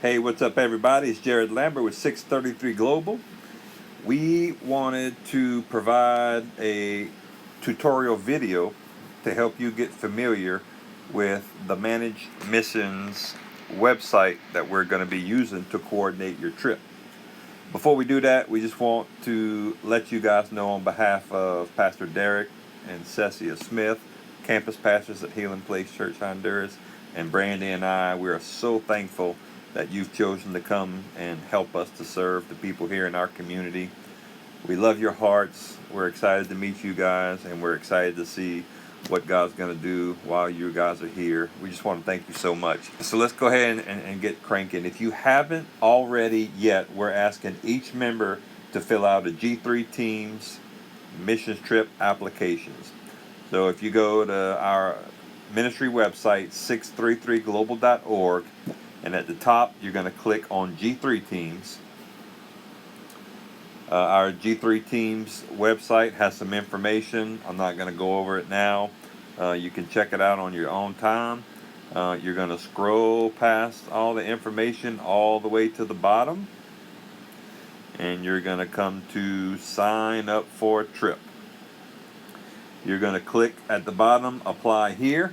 Hey, what's up, everybody? It's Jared Lambert with 633 Global. We wanted to provide a tutorial video to help you get familiar with the Managed Missions website that we're going to be using to coordinate your trip. Before we do that, we just want to let you guys know on behalf of Pastor Derek and Cecilia Smith, campus pastors at Healing Place Church Honduras, and Brandy and I, we are so thankful that you've chosen to come and help us to serve the people here in our community. We love your hearts. We're excited to meet you guys, and we're excited to see what God's going to do while you guys are here. We just want to thank you so much. So let's go ahead and get cranking. If you haven't already yet, we're asking each member to fill out a G3 Teams missions trip applications. So if you go to our ministry website, 633global.org, and at the top, you're going to click on G3 Teams. Our G3 Teams website has some information. I'm not going to go over it now. You can check it out on your own time. You're going to scroll past all the information all the way to the bottom. And you're going to come to sign up for a trip. You're going to click at the bottom, apply here.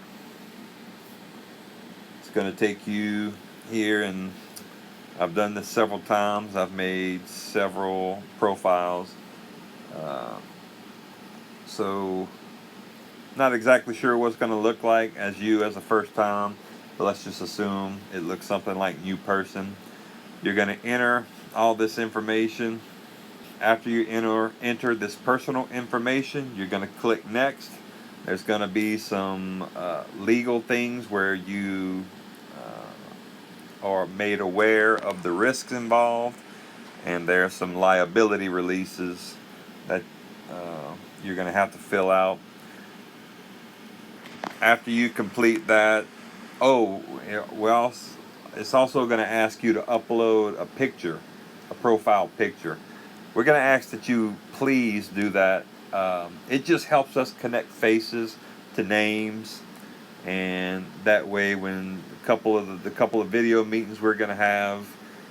It's going to take you here, and I've done this several times. I've made several profiles. So not exactly sure what it's going to look like as a first time, but let's just assume it looks something like new person. You're going to enter all this information. After you enter this personal information, you're going to click next. There's going to be some legal things where you are made aware of the risks involved, and there are some liability releases that you're going to have to fill out. After you complete that, it's also going to ask you to upload a picture, a profile picture. We're going to ask that you please do that. It just helps us connect faces to names, and that way, when the couple of video meetings we're going to have,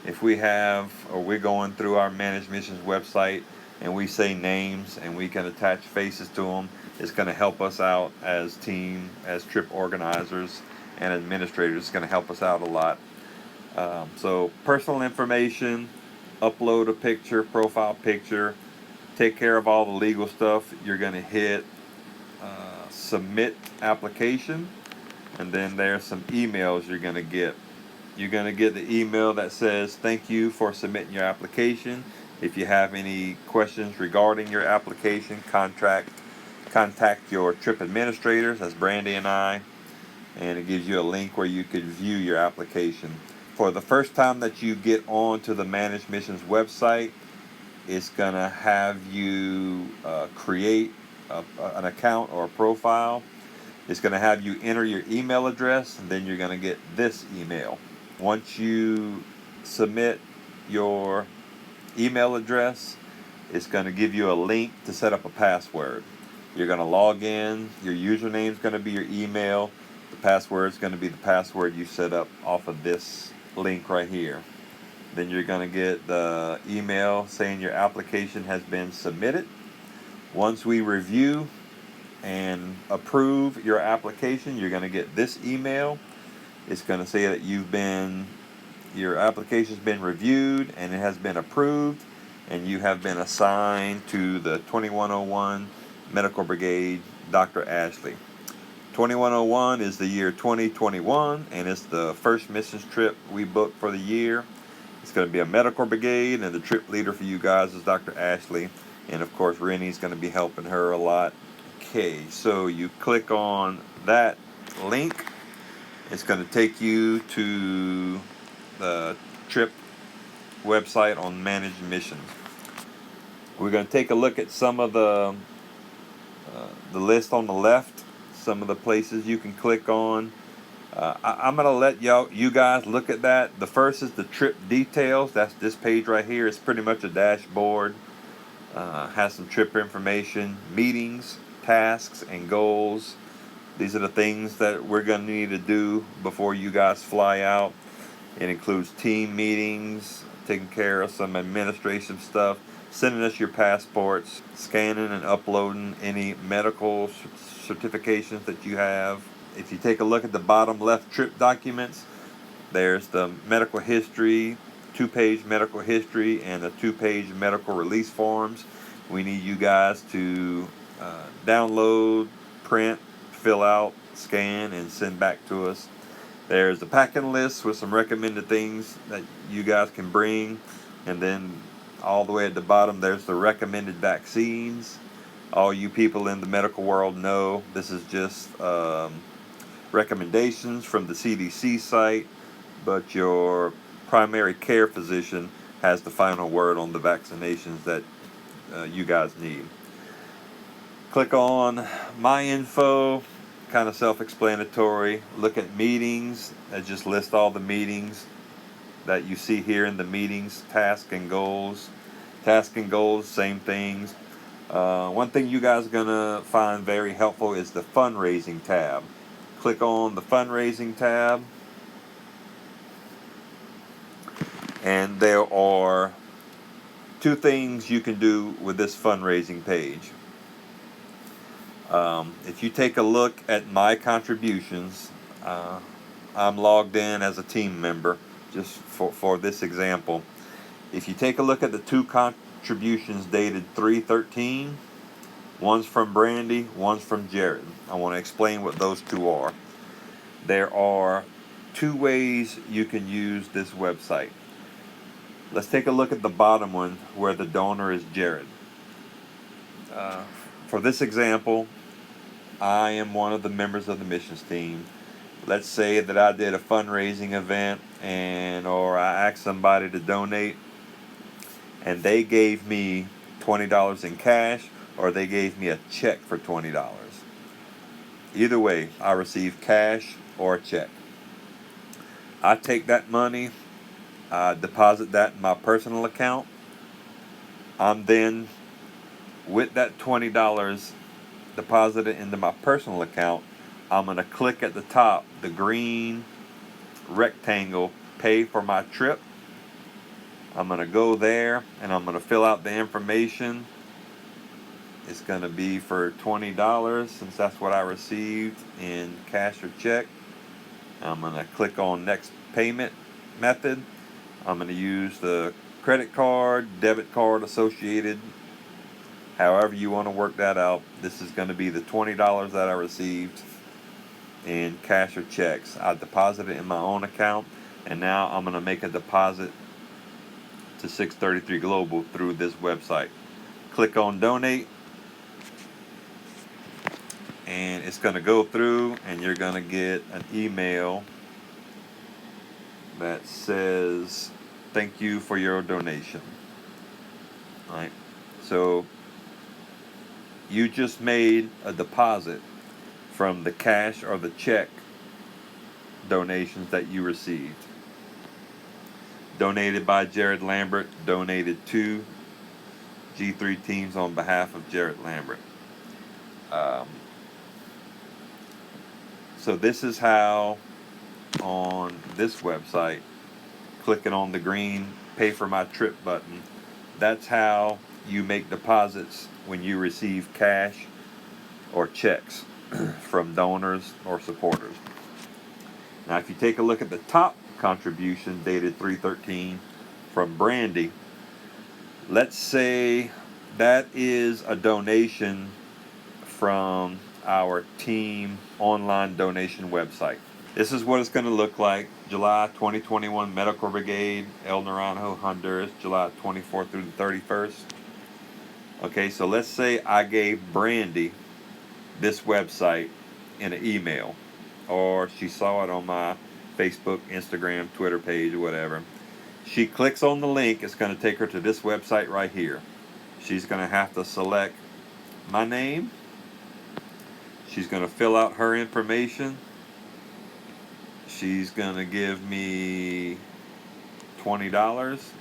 if we're going through our Managed Missions website and we say names and we can attach faces to them, it's going to help us out as trip organizers and administrators. It's going to help us out a lot. So personal information, upload a picture, profile picture, take care of all the legal stuff. You're going to hit submit application, and then there's some emails you're going to get. You're going to get the email that says, thank you for submitting your application. If you have any questions regarding your application, contact your trip administrators, that's Brandy and I, and it gives you a link where you could view your application. For the first time that you get onto the Managed Missions website, it's going to have you create an account or a profile. It's going to have you enter your email address, and then you're going to get this email. Once you submit your email address, it's going to give you a link to set up a password. You're going to log in. Your username is going to be your email. The password is going to be the password you set up off of this link right here. Then you're going to get the email saying your application has been submitted. Once we review and approve your application, you're going to get this email. It's going to say that your application's been reviewed and it has been approved, and you have been assigned to the 2101 Medical Brigade, Dr. Ashley. 2101 is the year 2021, and it's the first missions trip we booked for the year. It's going to be a medical brigade, and the trip leader for you guys is Dr. Ashley. And of course, Rennie's going to be helping her a lot. Okay, so you click on that link. It's going to take you to the trip website on Managed Missions. We're going to take a look at some of the list on the left, some of the places you can click on. I'm going to let you guys look at that. The first is the trip details. That's this page right here. It's pretty much a dashboard. Has some trip information, meetings, tasks, and goals. These are the things that we're going to need to do before you guys fly out. It includes team meetings, taking care of some administrative stuff, sending us your passports, scanning and uploading any medical certifications that you have. If you take a look at the bottom left trip documents, there's the medical history, 2-page medical history, and the 2-page medical release forms. We need you guys to download, print, fill out, scan, and send back to us. There's a packing list with some recommended things that you guys can bring. And then all the way at the bottom, there's the recommended vaccines. All you people in the medical world know this is just recommendations from the CDC site, but your primary care physician has the final word on the vaccinations that you guys need. Click on My Info, kind of self-explanatory. Look at meetings, that just lists all the meetings that you see here in the meetings, task and goals. Task and goals, same things. One thing you guys are going to find very helpful is the fundraising tab. Click on the fundraising tab, and there are 2 things you can do with this fundraising page. If you take a look at my contributions, I'm logged in as a team member just for this example. If you take a look at the 2 contributions dated 3/13, one's from Brandy, one's from Jared. I want to explain what those 2 are. There are 2 ways you can use this website. Let's take a look at the bottom one where the donor is Jared. For this example, I am one of the members of the missions team. Let's say that I did a fundraising event or I asked somebody to donate and they gave me $20 in cash, or they gave me a check for $20. Either way, I receive cash or a check. I take that money, I deposit that in my personal account. I'm then, with that $20 deposited into my personal account, I'm going to click at the top, the green rectangle, pay for my trip. I'm going to go there and I'm going to fill out the information. It's going to be for $20 since that's what I received in cash or check. I'm going to click on next payment method. I'm going to use the credit card, debit card associated. However you want to work that out. This is going to be the $20 that I received in cash or checks. I deposited it in my own account, and now I'm going to make a deposit to 633 Global through this website. Click on donate, and it's going to go through, and you're going to get an email that says thank you for your donation. All right, so you just made a deposit from the cash or the check donations that you received. Donated by Jared Lambert, donated to G3 Teams on behalf of Jared Lambert. So this is how, on this website, clicking on the green pay for my trip button, that's how you make deposits when you receive cash or checks from donors or supporters. Now if you take a look at the top contribution dated 3/13 from Brandy, let's say that is a donation from our team online donation website. This is what it's going to look like. July 2021 Medical Brigade, El Naranjo, Honduras, July 24th through the 31st. Okay, so let's say I gave Brandy this website in an email, or she saw it on my Facebook, Instagram, Twitter page, or whatever. She clicks on the link, it's going to take her to this website right here. She's going to have to select my name. She's going to fill out her information. She's going to give me $20.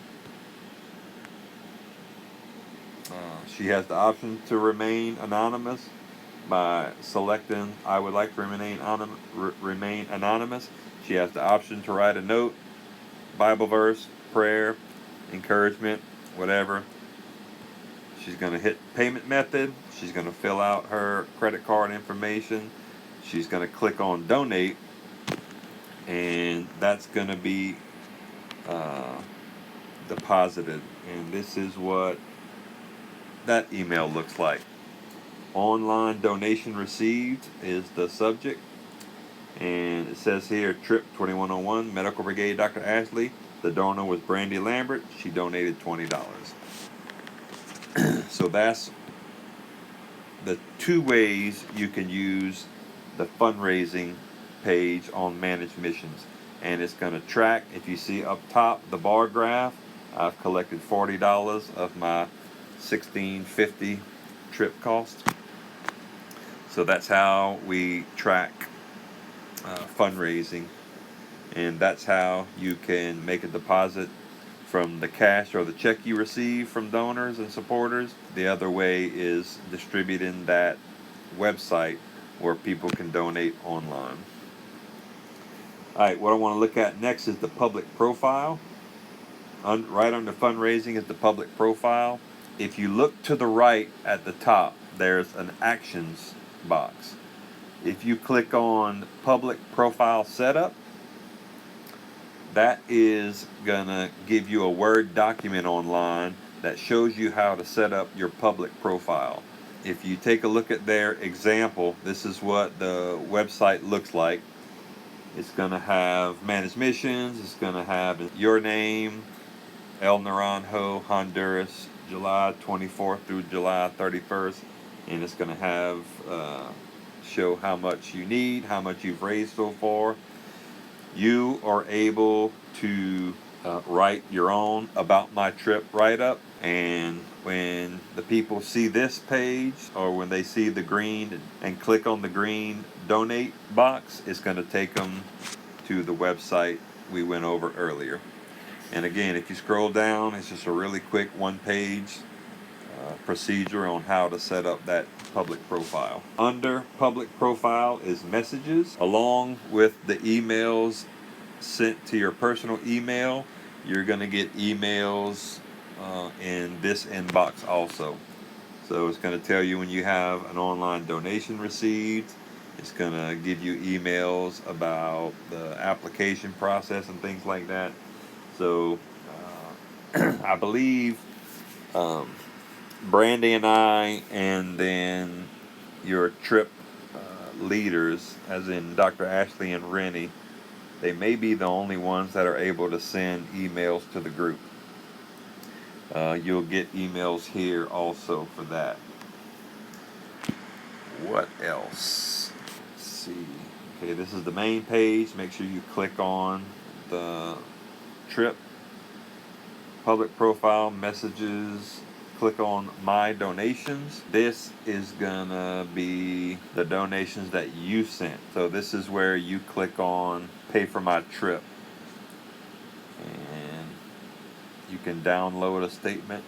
She has the option to remain anonymous by selecting I would like to remain anonymous. She has the option to write a note. Bible verse, prayer, encouragement, whatever. She's going to hit payment method. She's going to fill out her credit card information. She's going to click on donate, and that's going to be deposited. And this is what that email looks like. Online donation received is the subject, and it says here trip 2101 Medical Brigade Dr. Ashley. The donor was Brandy Lambert. She donated $20. So that's the two ways you can use the fundraising page on Managed Missions. And it's going to track, if you see up top the bar graph, I've collected $40 of my $16.50 trip cost. So that's how we track fundraising, and that's how you can make a deposit from the cash or the check you receive from donors and supporters. The other way is distributing that website where people can donate online. Alright, what I want to look at next is the public profile. Right under fundraising is the public profile. If you look to the right at the top, there's an actions box. If you click on public profile setup, that is gonna give you a Word document online that shows you how to set up your public profile. If you take a look at their example, this is what the website looks like. It's gonna have Managed Missions, it's gonna have your name, El Naranjo, Honduras, July 24th through July 31st, and it's gonna have show how much you need, how much you've raised so far. You are able to write your own About My Trip write-up, and when the people see this page, or when they see the green and click on the green donate box, it's going to take them to the website we went over earlier. And again, if you scroll down, it's just a really quick one-page procedure on how to set up that public profile. Under public profile is messages. Along with the emails sent to your personal email, you're going to get emails in this inbox also. So it's going to tell you when you have an online donation received. It's going to give you emails about the application process and things like that. So I believe Brandy and I, and then your trip leaders, as in Dr. Ashley and Rennie, they may be the only ones that are able to send emails to the group. You'll get emails here also for that. What else? Let's see. Okay, this is the main page. Make sure you click on the trip, public profile, messages, click on My Donations. This is gonna be the donations that you sent. So this is where you click on Pay for My Trip, and you can download a statement.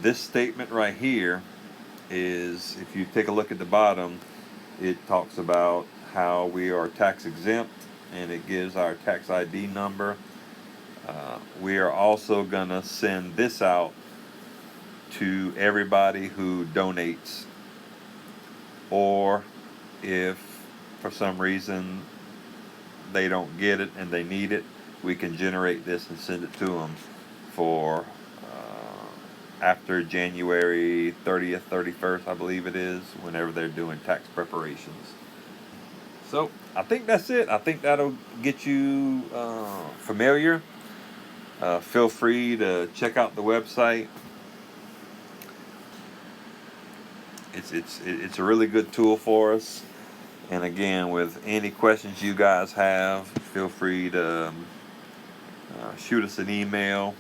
This statement right here is, if you take a look at the bottom, it talks about how we are tax exempt, and it gives our tax ID number. We are also going to send this out to everybody who donates, or if for some reason they don't get it and they need it, we can generate this and send it to them for after January 30th, 31st, I believe it is, whenever they're doing tax preparations. So I think that's it. I think that'll get you familiar. Feel free to check out the website. It's a really good tool for us. And again, with any questions you guys have, feel free to shoot us an email.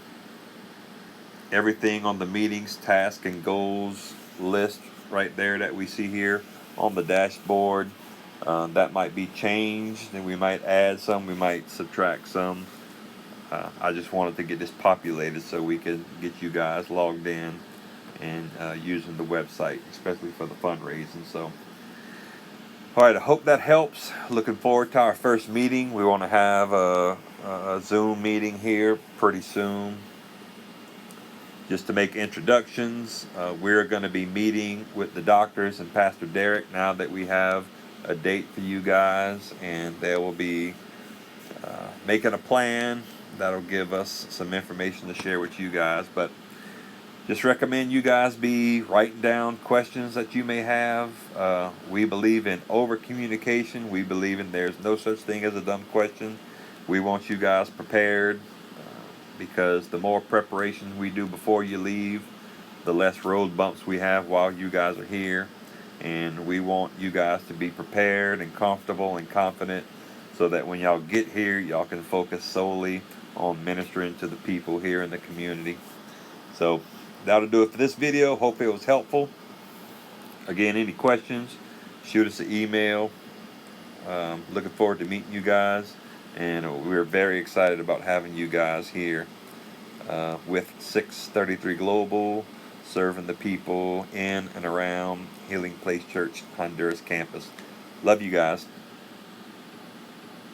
Everything on the meetings, task, and goals list right there that we see here on the dashboard. That might be changed, and we might add some, we might subtract some. I just wanted to get this populated so we could get you guys logged in and using the website, especially for the fundraising. So All right, I hope that helps. Looking forward to our first meeting. We want to have a Zoom meeting here pretty soon. Just to make introductions, we're going to be meeting with the doctors and Pastor Derek now that we have a date for you guys, and they will be making a plan that'll give us some information to share with you guys. But just recommend you guys be writing down questions that you may have. We believe in over communication. We believe in there's no such thing as a dumb question. We want you guys prepared, because the more preparation we do before you leave, the less road bumps we have while you guys are here. And we want you guys to be prepared and comfortable and confident so that when y'all get here, y'all can focus solely on ministering to the people here in the community. So that'll do it for this video. Hope it was helpful. Again, any questions, shoot us an email. Looking forward to meeting you guys, and we're very excited about having you guys here with 633 Global, serving the people in and around Healing Place Church Honduras campus. Love you guys.